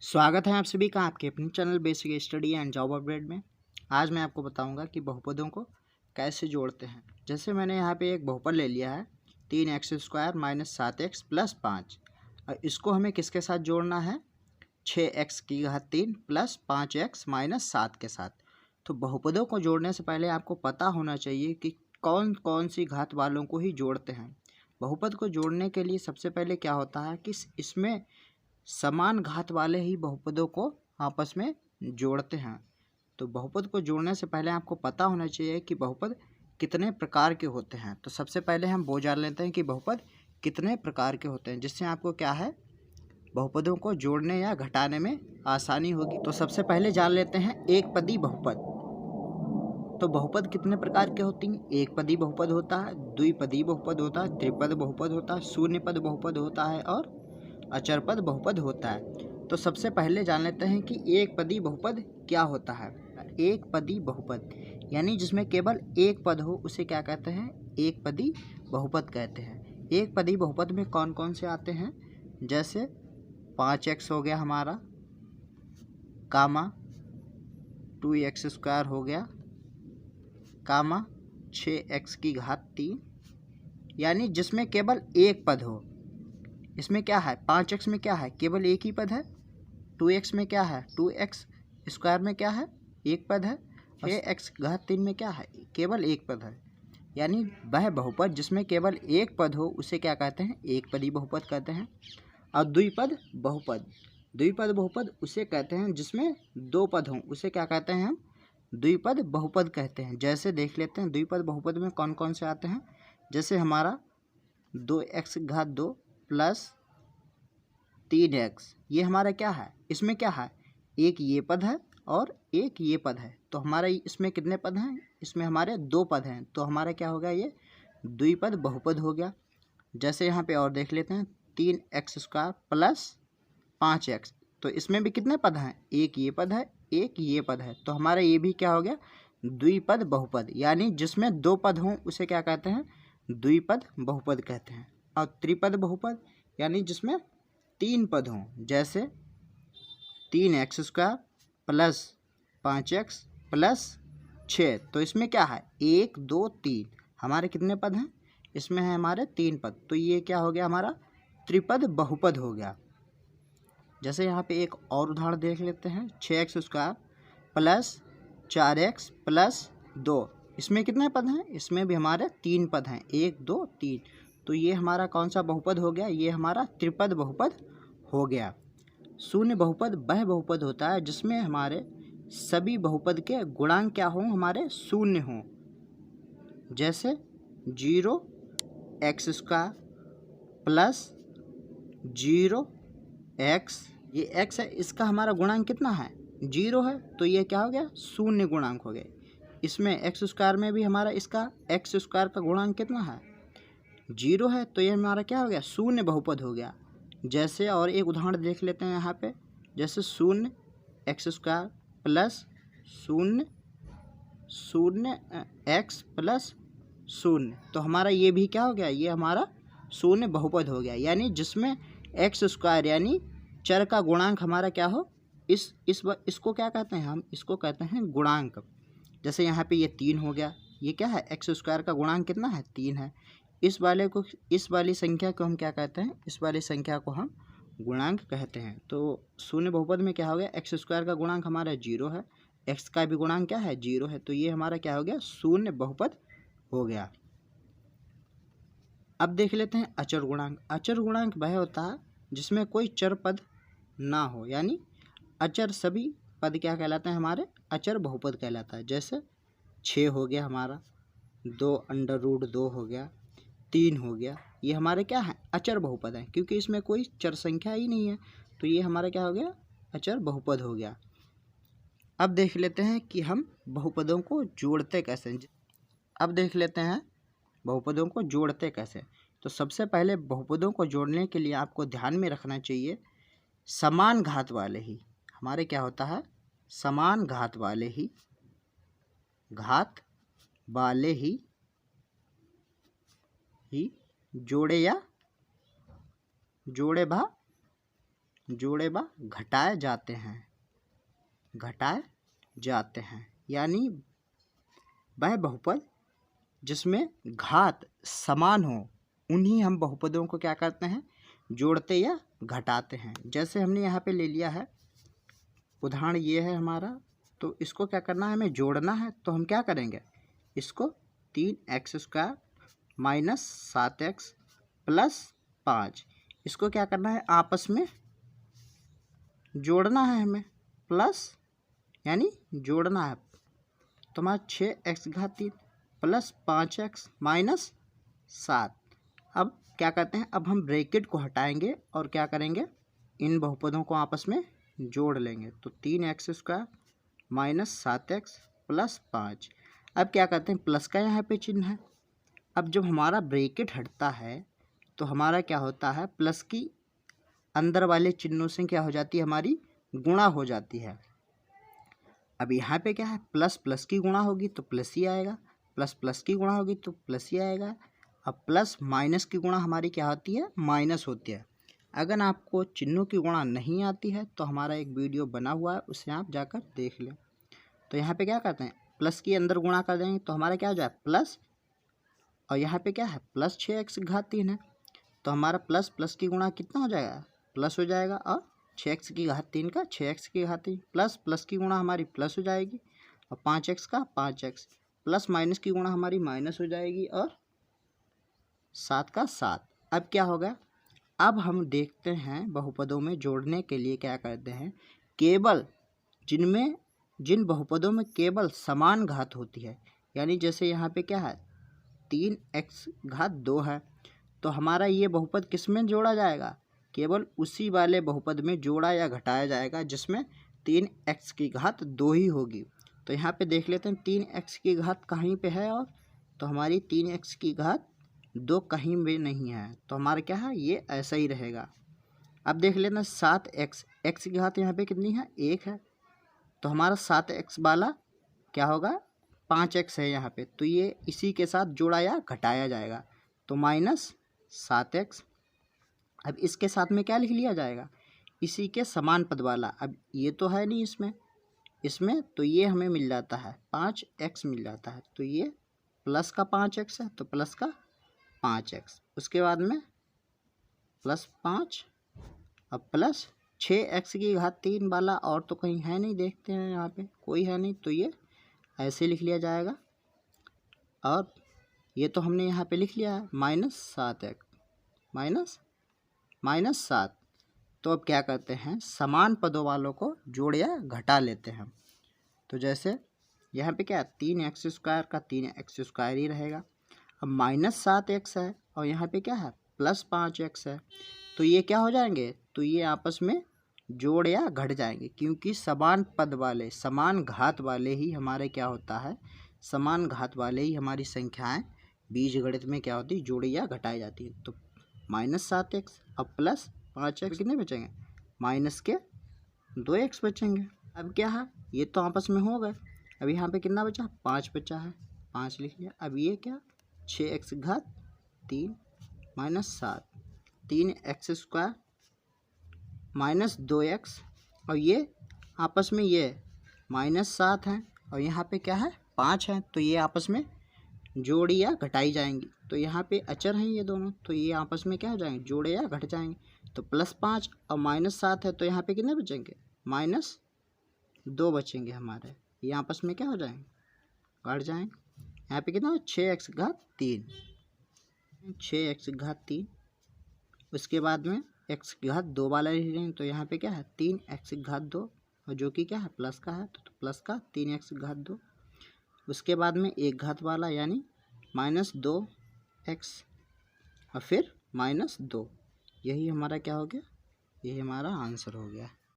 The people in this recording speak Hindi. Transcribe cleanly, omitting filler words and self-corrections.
स्वागत है आप सभी का आपके अपने channel basic study and job update में। आज मैं आपको बताऊंगा कि बहुपदों को कैसे जोड़ते हैं। जैसे मैंने यहाँ पे एक बहुपद ले लिया है 3x² माइनस 7x प्लस 5 और इसको हमें किसके साथ जोड़ना है 6x³ प्लस 5x माइनस 7 के साथ। तो बहुपदों को जोड़ने से पहले आपको पता होना चाहिए कि कौन कौन सी घात वालों को ही जोड़ते हैं। बहुपद को जोड़ने के लिए सबसे पहले क्या होता है कि इसमें समान घात वाले ही बहुपदों को आपस में जोड़ते हैं। तो बहुपद को जोड़ने से पहले आपको पता होना चाहिए कि बहुपद कितने प्रकार के होते हैं। तो सबसे पहले हम वो जान लेते हैं कि बहुपद कितने प्रकार के होते हैं, जिससे आपको क्या है बहुपदों को जोड़ने या घटाने में आसानी होगी। तो सबसे पहले जान लेते हैं एक पदी बहुपद। तो बहुपद कितने प्रकार के होती हैं। एक पदी बहुपद होता है, द्विपदी बहुपद होता है, त्रिपद बहुपद होता है, शून्य पद बहुपद होता है और अचरपद बहुपद होता है। तो सबसे पहले जान लेते हैं कि एक पदी बहुपद क्या होता है। एक पदी बहुपद यानी जिसमें केवल एक पद हो उसे क्या कहते हैं, एक पदी बहुपद कहते हैं। एक पदी बहुपद में कौन कौन से आते हैं, जैसे 5x हो गया हमारा, कामा 2x² हो गया, कामा 6x³, यानी जिसमें केवल एक पद हो। इसमें क्या है 5x में क्या है केवल एक ही पद है, 2x में क्या है 2x² में क्या है एक पद है, 6x³ में क्या है केवल एक पद है। यानी वह बहुपद जिसमें केवल एक पद हो उसे क्या कहते हैं, एक पदी बहुपद कहते हैं। और द्विपद बहुपद, द्विपद बहुपद उसे कहते हैं जिसमें दो पद हों उसे क्या कहते हैं हम, द्विपद बहुपद कहते हैं। जैसे देख लेते हैं द्विपद बहुपद में कौन कौन से आते हैं। जैसे हमारा 2x² प्लस 3x, ये हमारा क्या है, इसमें क्या है एक ये पद है और एक ये पद है। तो हमारा इसमें कितने पद हैं, इसमें हमारे दो पद हैं। तो हमारा क्या हो गया, ये द्विपद बहुपद हो गया। जैसे यहाँ पे और देख लेते हैं 3x² प्लस 5x, तो इसमें भी कितने पद हैं, एक ये पद है एक ये पद है। तो हमारा ये भी क्या हो गया द्विपद बहुपद, यानी जिसमें दो पद हों उसे क्या कहते हैं, द्विपद बहुपद कहते हैं। और त्रिपद बहुपद यानी जिसमें तीन पद हों, जैसे 3x² प्लस 5x प्लस 6, तो इसमें क्या है 1 2 3, हमारे कितने पद हैं, इसमें है हमारे तीन पद। तो ये क्या हो गया हमारा त्रिपद बहुपद हो गया। जैसे यहाँ पे एक और उदाहरण देख लेते हैं 6x² प्लस 4x प्लस 2, इसमें कितने पद हैं, इसमें भी हमारे तीन पद हैं 1 2 3। तो ये हमारा कौन सा बहुपद हो गया, ये हमारा त्रिपद बहुपद हो गया। शून्य बहुपद वह बहुपद होता है जिसमें हमारे सभी बहुपद के गुणांक क्या हों, हमारे शून्य हों। जैसे 0x² प्लस 0x, ये x है इसका हमारा गुणांक कितना है 0 है, तो ये क्या हो गया शून्य गुणांक हो गए। इसमें x² में भी हमारा इसका x² का गुणांक कितना है 0 है, तो ये हमारा क्या हो गया शून्य बहुपद हो गया। जैसे और एक उदाहरण देख लेते हैं यहाँ पे, जैसे 0x² प्लस 0x प्लस 0, तो हमारा ये भी क्या हो गया, ये हमारा शून्य बहुपद हो गया। यानी जिसमें x² यानी चर का गुणांक हमारा क्या हो, इसको क्या कहते हैं हम, इसको कहते हैं गुणांक। जैसे यहाँ पे ये 3 हो गया, ये क्या है x² का गुणांक कितना है 3 है। इस वाली संख्या को हम क्या कहते हैं, इस वाली संख्या को हम गुणांक कहते हैं। तो शून्य बहुपद में क्या हो गया x² का गुणांक हमारा 0 है, x का भी गुणांक क्या है 0 है, तो ये हमारा क्या हो गया शून्य बहुपद हो गया। अब देख लेते हैं अचर गुणांक। अचर गुणांक वह होता है जिसमें कोई चर पद ना हो, यानी अचर सभी पद क्या कहलाते हैं, हमारे अचर बहुपद कहलाता है। जैसे 6 हो गया हमारा, 2√2 हो गया, 3 हो गया, ये हमारे क्या है अचर बहुपद है, क्योंकि इसमें कोई चर संख्या ही नहीं है। तो ये हमारा क्या हो गया अचर बहुपद हो गया। अब देख लेते हैं कि हम बहुपदों को जोड़ते कैसे। अब देख लेते हैं बहुपदों को जोड़ते कैसे। तो सबसे पहले बहुपदों को जोड़ने के लिए आपको ध्यान में रखना चाहिए समान घात वाले ही, हमारे क्या होता है समान घात वाले ही जोड़े या जोड़े भा जोड़े व घटाए जाते हैं, घटाए जाते हैं। यानी वह बहुपद जिसमें घात समान हो उन्हीं हम बहुपदों को क्या करते हैं, जोड़ते या घटाते हैं। जैसे हमने यहाँ पे ले लिया है उदाहरण ये है हमारा, तो इसको क्या करना है, हमें जोड़ना है। तो हम क्या करेंगे, इसको 3x² माइनस 7x प्लस 5, इसको क्या करना है, आपस में जोड़ना है हमें, प्लस यानी जोड़ना है। तो हमारा 6x³ प्लस 5x माइनस 7। अब क्या करते हैं, अब हम ब्रैकेट को हटाएंगे और क्या करेंगे, इन बहुपदों को आपस में जोड़ लेंगे। तो 3x² माइनस 7x प्लस 5। अब क्या करते हैं, प्लस का यहाँ पे चिन्ह है। अब जब हमारा ब्रैकेट हटता है तो हमारा क्या होता है, प्लस की अंदर वाले चिन्हों से क्या हो जाती है, हमारी गुणा हो जाती है। अब यहाँ पे क्या है, प्लस प्लस की गुणा होगी तो प्लस ही आएगा, प्लस प्लस की गुणा होगी तो प्लस ही आएगा। अब प्लस माइनस की गुणा हमारी क्या होती है, माइनस होती है। अगर आपको चिन्हों की गुणा नहीं आती है तो हमारा एक वीडियो बना हुआ है, उसे आप जाकर देख लें। तो यहाँ पे क्या करते हैं, प्लस की अंदर गुणा कर देंगे तो हमारा क्या हो जाए प्लस, और यहाँ पे क्या है प्लस 6x³ है। तो हमारा प्लस प्लस की गुणा कितना हो जाएगा, प्लस हो जाएगा, और 6x³ का 6x³ प्लस प्लस की गुणा हमारी प्लस हो जाएगी, और 5x का 5x प्लस माइनस की गुणा हमारी माइनस हो जाएगी, और 7 का 7। अब क्या होगा, अब हम देखते हैं बहुपदों में जोड़ने के लिए क्या करते हैं, केवल जिन बहुपदों में केवल समान घात होती है, यानी जैसे यहाँ पे क्या है 3x² है, तो हमारा ये बहुपद किस में जोड़ा जाएगा, केवल उसी वाले बहुपद में जोड़ा या घटाया जाएगा जिसमें 3x² ही होगी। तो यहाँ पे देख लेते हैं 3x² कहीं पे है, और तो हमारी 3x² कहीं भी नहीं है, तो हमारा क्या है, ये ऐसा ही रहेगा। अब देख लेना 7x, x की घात यहाँ पे कितनी है, 1 है, तो हमारा 7x वाला क्या होगा, 5x है यहाँ पे, तो ये इसी के साथ जोड़ा या घटाया जाएगा, तो माइनस 7x। अब इसके साथ में क्या लिख लिया जाएगा, इसी के समान पद वाला। अब ये तो है नहीं इसमें तो ये हमें मिल जाता है 5x मिल जाता है, तो ये प्लस का 5x है, तो प्लस का 5x, उसके बाद में प्लस 5 अब प्लस 6x³ वाला, और तो कहीं है नहीं, देखते हैं यहाँ पे कोई है नहीं, तो ये ऐसे लिख लिया जाएगा। और ये तो हमने यहाँ पे लिख लिया है माइनस 7x माइनस 7। तो अब क्या करते हैं, समान पदों वालों को जोड़ या घटा लेते हैं। तो जैसे यहाँ पे क्या है, 3x² का 3x² ही रहेगा। अब माइनस 7x है और यहाँ पे क्या है प्लस 5x है, तो ये क्या हो जाएंगे, तो ये आपस में जोड़ या घट जाएंगे, क्योंकि समान पद वाले समान घात वाले ही हमारे क्या होता है, समान घात वाले ही हमारी संख्याएं बीजगणित में क्या होती है, जोड़ी या घटाई जाती है। तो माइनस 7x अब प्लस 5x कितने बचेंगे, माइनस के 2x बचेंगे। अब क्या है, ये तो आपस में हो गए। अब यहाँ पे कितना बचा, 5 बचा है, 5 लिख लिया। अब ये क्या 6x³ minus 7, 3x² minus 2x, और ये आपस में ये माइनस 7 है और यहाँ पे क्या है 5 है, तो ये आपस में जोड़ी या घटाई जाएंगी। तो यहाँ पे अचर हैं ये दोनों, तो ये आपस में क्या हो जाएंगे, जोड़े या घट जाएंगे। तो प्लस 5 और माइनस 7 है, तो यहाँ पे कितने बचेंगे, माइनस 2 बचेंगे हमारे, ये आपस में क्या हो जाएंगे, घट जाएंगे। यहाँ पे कितना 6x³, 6x³, उसके बाद में x² वाला लिख रहे हैं, तो यहाँ पे क्या है 3x², और जो कि क्या है प्लस का है, तो प्लस का 3x²। उसके बाद में एक घात वाला यानी माइनस 2x, और फिर माइनस 2, यही हमारा क्या हो गया, यही हमारा आंसर हो गया।